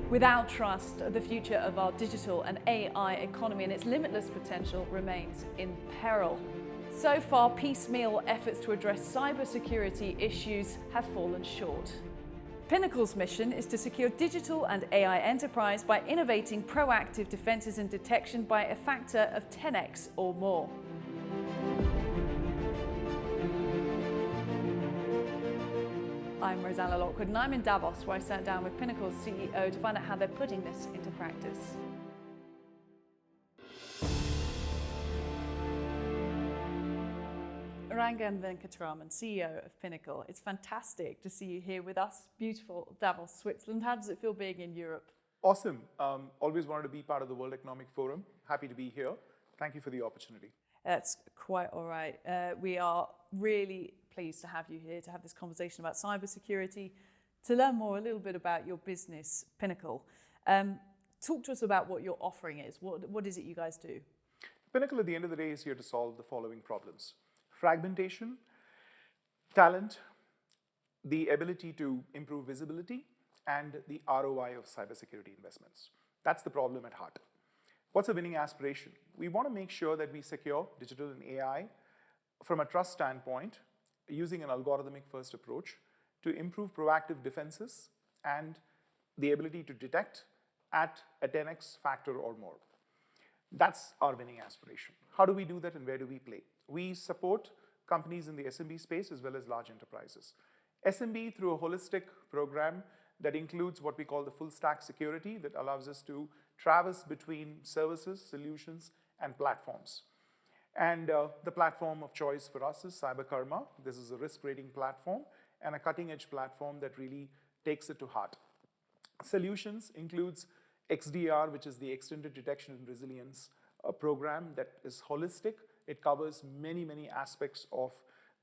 Without trust, the future of our digital and AI economy and its limitless potential remains in peril. So far, piecemeal efforts to address cybersecurity issues have fallen short. Pinnacle's mission is to secure digital and AI enterprise by innovating proactive defenses and detection by a factor of 10x or more. I'm Rosanna Lockwood and I'm in Davos, where I sat down with Pinnacle's CEO to find out how they're putting this into practice. Rangan Venkataraman, CEO of Pinnacle. It's fantastic to see you here with us. Beautiful Davos, Switzerland. How does it feel being in Europe? Awesome. Always wanted to be part of the World Economic Forum. Happy to be here. Thank you for the opportunity. That's quite all right. We are really pleased to have you here to have this conversation about cybersecurity, to learn more a little bit about your business, Pinnacle. Talk to us about what your offering is. What is it you guys do? Pinnacle, at the end of the day, is here to solve the following problems: fragmentation, talent, the ability to improve visibility, and the ROI of cybersecurity investments. That's the problem at heart. What's a winning aspiration? We want to make sure that we secure digital and AI from a trust standpoint, using an algorithmic first approach to improve proactive defenses and the ability to detect at a 10x factor or more. That's our winning aspiration. How do we do that and where do we play? We support companies in the SMB space as well as large enterprises. SMB through a holistic program that includes what we call the full stack security that allows us to traverse between services, solutions, and platforms. And the platform of choice for us is CyberKarma. This is a risk rating platform and a cutting edge platform that really takes it to heart. Solutions includes XDR, which is the Extended Detection and Resilience program that is holistic. It covers many, many aspects of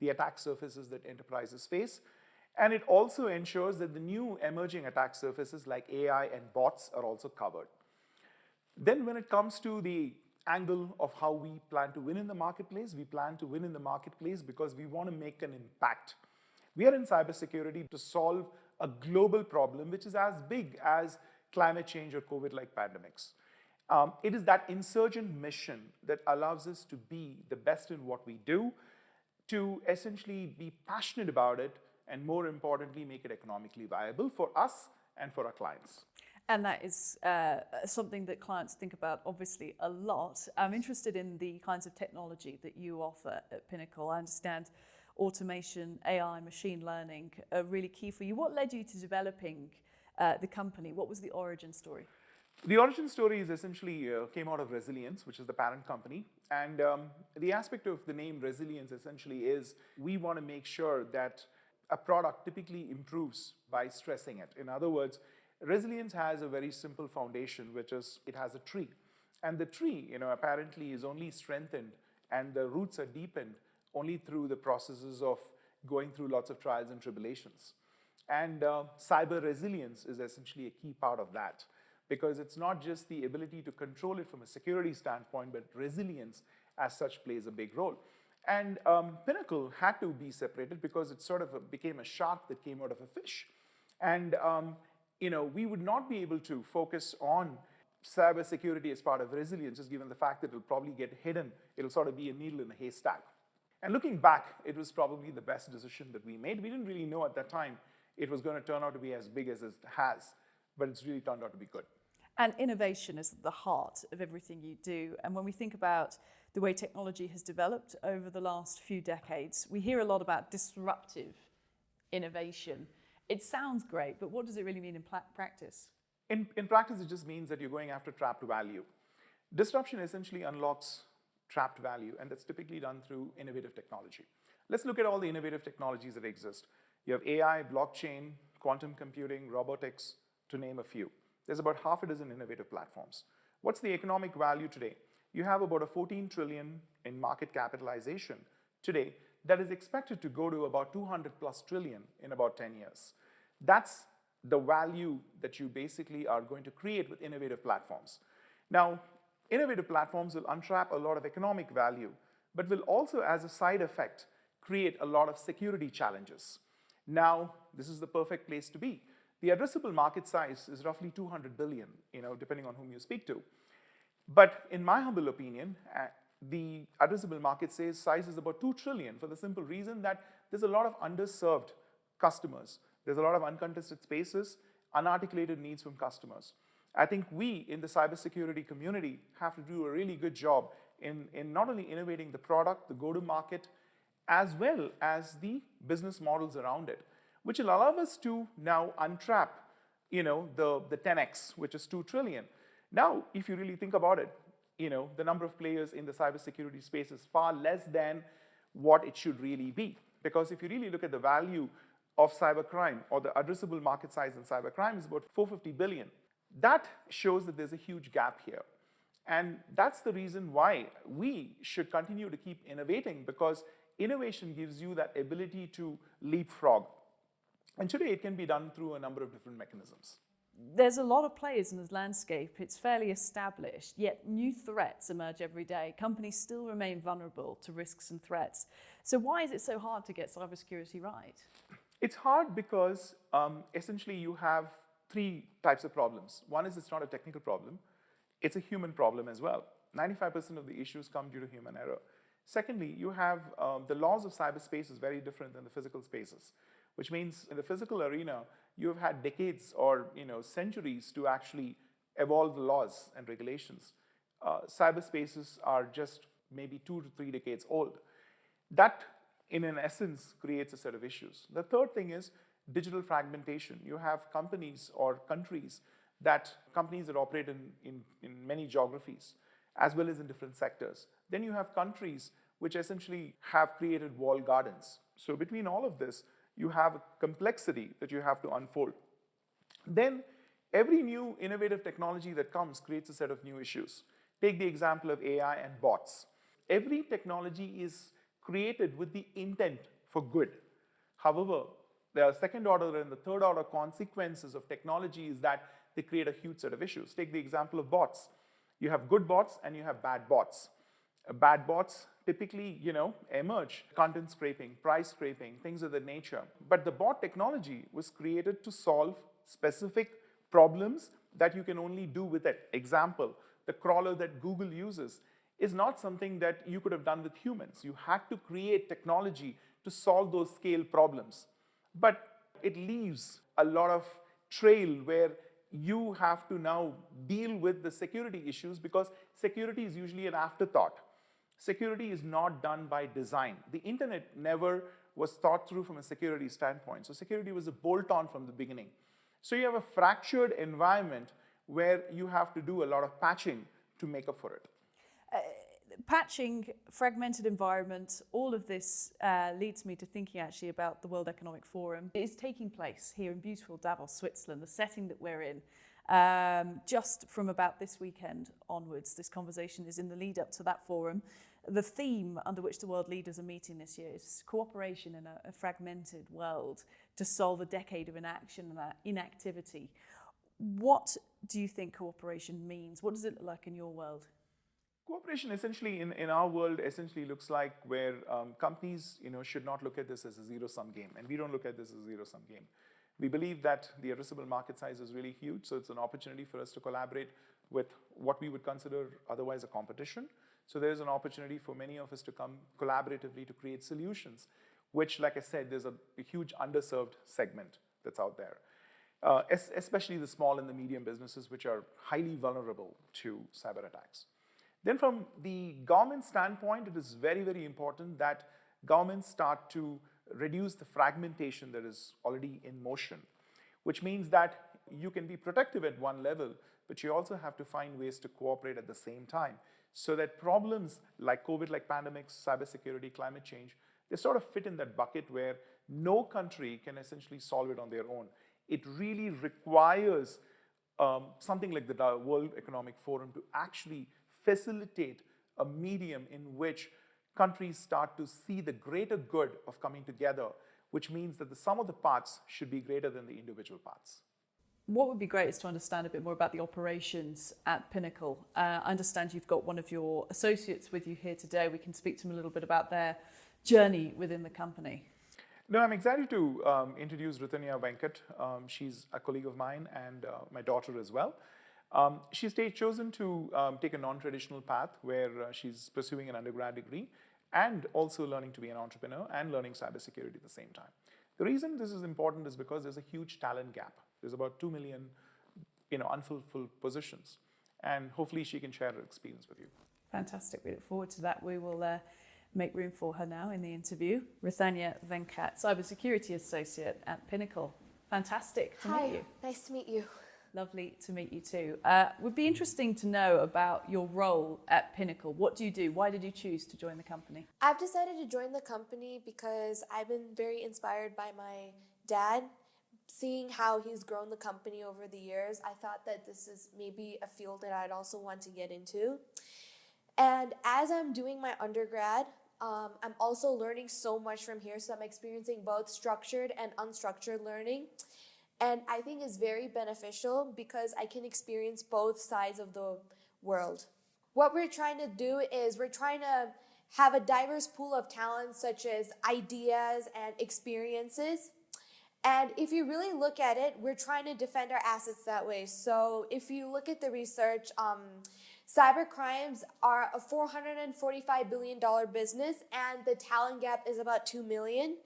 the attack surfaces that enterprises face. And it also ensures that the new emerging attack surfaces like AI and bots are also covered. Then when it comes to the angle of how we plan to win in the marketplace, we plan to win in the marketplace because we want to make an impact. We are in cybersecurity to solve a global problem which is as big as climate change or COVID-like pandemics. It is that insurgent mission that allows us to be the best in what we do, to essentially be passionate about it, and more importantly, make it economically viable for us and for our clients. And that is something that clients think about, obviously, a lot. I'm interested in the kinds of technology that you offer at Pinnacle. I understand automation, AI, machine learning are really key for you. What led you to developing the company? What was the origin story? The origin story is essentially came out of Resilience, which is the parent company. And the aspect of the name Resilience essentially is we want to make sure that a product typically improves by stressing it. In other words, Resilience has a very simple foundation, which is it has a tree. And the tree, apparently is only strengthened and the roots are deepened only through the processes of going through lots of trials and tribulations. And cyber resilience is essentially a key part of that, because it's not just the ability to control it from a security standpoint, but resilience as such plays a big role. And Pinnacle had to be separated because it sort of became a shark that came out of a fish. And we would not be able to focus on cybersecurity as part of resilience, just given the fact that it'll probably get hidden. It'll sort of be a needle in a haystack. And looking back, it was probably the best decision that we made. We didn't really know at that time it was going to turn out to be as big as it has, but it's really turned out to be good. And innovation is at the heart of everything you do. And when we think about the way technology has developed over the last few decades, we hear a lot about disruptive innovation. It sounds great, but what does it really mean in practice? In practice, it just means that you're going after trapped value. Disruption essentially unlocks trapped value, and that's typically done through innovative technology. Let's look at all the innovative technologies that exist. You have AI, blockchain, quantum computing, robotics, to name a few. There's about half a dozen innovative platforms. What's the economic value today? You have about a 14 trillion in market capitalization today that is expected to go to about 200 plus trillion in about 10 years. That's the value that you basically are going to create with innovative platforms. Now, innovative platforms will untrap a lot of economic value, but will also, as a side effect, create a lot of security challenges. Now, this is the perfect place to be. The addressable market size is roughly 200 billion, depending on whom you speak to. But in my humble opinion, the addressable market size is about 2 trillion for the simple reason that there's a lot of underserved customers. There's a lot of uncontested spaces, unarticulated needs from customers. I think we in the cybersecurity community have to do a really good job in not only innovating the product, the go-to-market, as well as the business models around it, which will allow us to now untrap, the 10x, which is 2 trillion. Now, if you really think about it, the number of players in the cybersecurity space is far less than what it should really be. Because if you really look at the value of cybercrime, or the addressable market size in cybercrime is about 450 billion. That shows that there's a huge gap here. And that's the reason why we should continue to keep innovating, because innovation gives you that ability to leapfrog. And today it can be done through a number of different mechanisms. There's a lot of players in this landscape. It's fairly established, yet new threats emerge every day. Companies still remain vulnerable to risks and threats. So why is it so hard to get cybersecurity right? It's hard because essentially you have 3 types of problems. One is it's not a technical problem. It's a human problem as well. 95% of the issues come due to human error. Secondly, you have the laws of cyberspace is very different than the physical spaces, which means in the physical arena, you have had decades or centuries to actually evolve the laws and regulations. Cyberspaces are just maybe 2 to 3 decades old. That, in an essence, creates a set of issues. The third thing is digital fragmentation. You have companies or countries that operate in many geographies, as well as in different sectors. Then you have countries which essentially have created walled gardens. So between all of this, you have a complexity that you have to unfold. Then every new innovative technology that comes creates a set of new issues. Take the example of AI and bots. Every technology is created with the intent for good. However, the second order and the third order consequences of technology is that they create a huge set of issues. Take the example of bots. You have good bots and you have bad bots. Bad bots typically, emerge. Content scraping, price scraping, things of that nature. But the bot technology was created to solve specific problems that you can only do with it. Example, the crawler that Google uses is not something that you could have done with humans. You had to create technology to solve those scale problems. But it leaves a lot of trail where you have to now deal with the security issues, because security is usually an afterthought. Security is not done by design. The internet never was thought through from a security standpoint. So security was a bolt-on from the beginning. So you have a fractured environment where you have to do a lot of patching to make up for it. Patching, fragmented environment, all of this leads me to thinking actually about the World Economic Forum. It is taking place here in beautiful Davos, Switzerland, the setting that we're in. Just from about this weekend onwards, this conversation is in the lead up to that forum. The theme under which the world leaders are meeting this year is cooperation in a fragmented world to solve a decade of inaction and inactivity. What do you think cooperation means? What does it look like in your world? Cooperation essentially in our world essentially looks like where companies should not look at this as a zero-sum game, and we don't look at this as a zero-sum game. We believe that the addressable market size is really huge, so it's an opportunity for us to collaborate with what we would consider otherwise a competition. So there's an opportunity for many of us to come collaboratively to create solutions, which, like I said, there's a huge underserved segment that's out there, especially the small and the medium businesses, which are highly vulnerable to cyber attacks. Then from the government standpoint, it is very, very important that governments start to reduce the fragmentation that is already in motion, which means that you can be protective at one level, but you also have to find ways to cooperate at the same time, so that problems like COVID, like pandemics, cybersecurity, climate change, they sort of fit in that bucket where no country can essentially solve it on their own. It really requires something like the World Economic Forum to actually facilitate a medium in which countries start to see the greater good of coming together, which means that the sum of the parts should be greater than the individual parts. What would be great is to understand a bit more about the operations at Pinnacle. I understand you've got one of your associates with you here today. We can speak to them a little bit about their journey within the company. No, I'm excited to introduce Ritanya Venkat. She's a colleague of mine and my daughter as well. She's chosen to take a non-traditional path where she's pursuing an undergrad degree and also learning to be an entrepreneur and learning cybersecurity at the same time. The reason this is important is because there's a huge talent gap. There's about 2 million unfulfilled positions. And hopefully she can share her experience with you. Fantastic. We look forward to that. We will make room for her now in the interview. Ritanya Venkat, Cybersecurity Associate at Pinnacle. Fantastic to meet you. Nice to meet you. Lovely to meet you too. Would be interesting to know about your role at Pinnacle. What do you do? Why did you choose to join the company? I've decided to join the company because I've been very inspired by my dad. Seeing how he's grown the company over the years, I thought that this is maybe a field that I'd also want to get into. And as I'm doing my undergrad, I'm also learning so much from here. So I'm experiencing both structured and unstructured learning. And I think it's very beneficial because I can experience both sides of the world. What we're trying to do is we're trying to have a diverse pool of talents such as ideas and experiences. And if you really look at it, we're trying to defend our assets that way. So if you look at the research, cyber crimes are a $445 billion business, and the talent gap is about 2 million.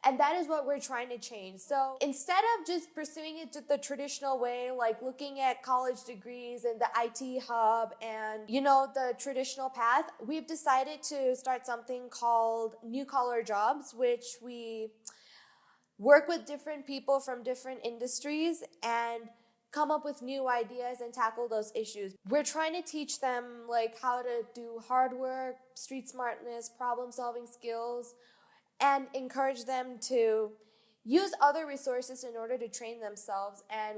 And that is what we're trying to change. So instead of just pursuing it the traditional way, like looking at college degrees and the IT hub and, the traditional path, we've decided to start something called New Collar Jobs, which we work with different people from different industries and come up with new ideas and tackle those issues. We're trying to teach them how to do hard work, street smartness, problem-solving skills, and encourage them to use other resources in order to train themselves. And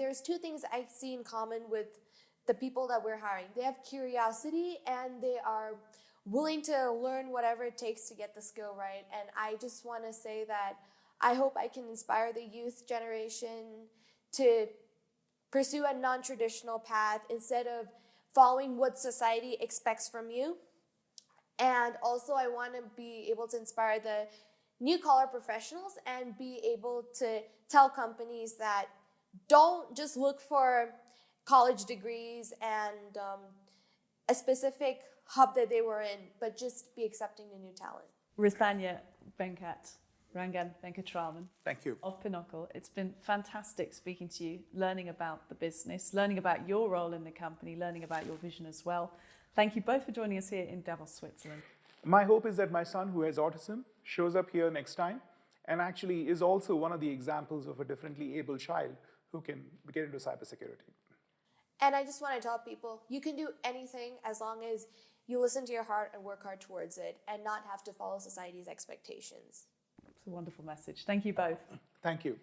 there's two things I see in common with the people that we're hiring. They have curiosity and they are willing to learn whatever it takes to get the skill right. And I just want to say that I hope I can inspire the youth generation to pursue a non-traditional path instead of following what society expects from you. And also I want to be able to inspire the new collar professionals and be able to tell companies that don't just look for college degrees and a specific hub that they were in, but just be accepting the new talent. Ritanya Venkat, Rangan Venkatraman. Thank you. Of Pinochle. It's been fantastic speaking to you, learning about the business, learning about your role in the company, learning about your vision as well. Thank you both for joining us here in Davos, Switzerland. My hope is that my son, who has autism, shows up here next time and actually is also one of the examples of a differently able child who can get into cybersecurity. And I just want to tell people, you can do anything as long as you listen to your heart and work hard towards it and not have to follow society's expectations. It's a wonderful message. Thank you both. Thank you.